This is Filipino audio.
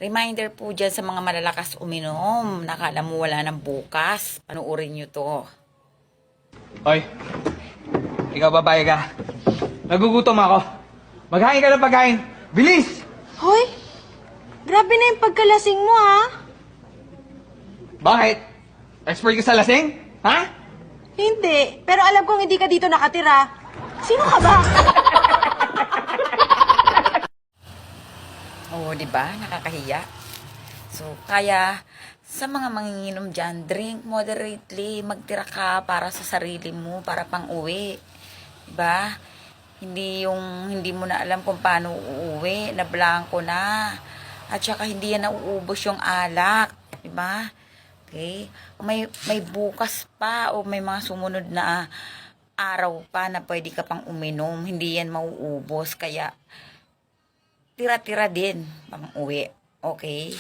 Reminder po dyan sa mga malalakas uminom. Nakala mo wala ng bukas. Panuorin nyo to. Hoy, ikaw babae ka. Nagugutom ako. Maghain ka ng pagkain. Bilis! Hoy, grabe na yung pagkalasing mo, ha? Bakit? Expert ka sa lasing? Ha? Hindi, pero alam kong hindi ka dito nakatira. Sino ka ba? Oo, di ba? Nakakahiya. So, kaya sa mga manginginom dyan, drink moderately. Magtira ka para sa sarili mo, para pang uwi. Di ba? Hindi yung hindi mo na alam kung paano uuwi, na blanco na. At saka hindi yan nauubos yung alak. Di ba? Okay? May bukas pa o may mga sumunod na araw pa na pwede ka pang uminom. Hindi yan mauubos. Kaya, tira-tira din pang uwi. Okay?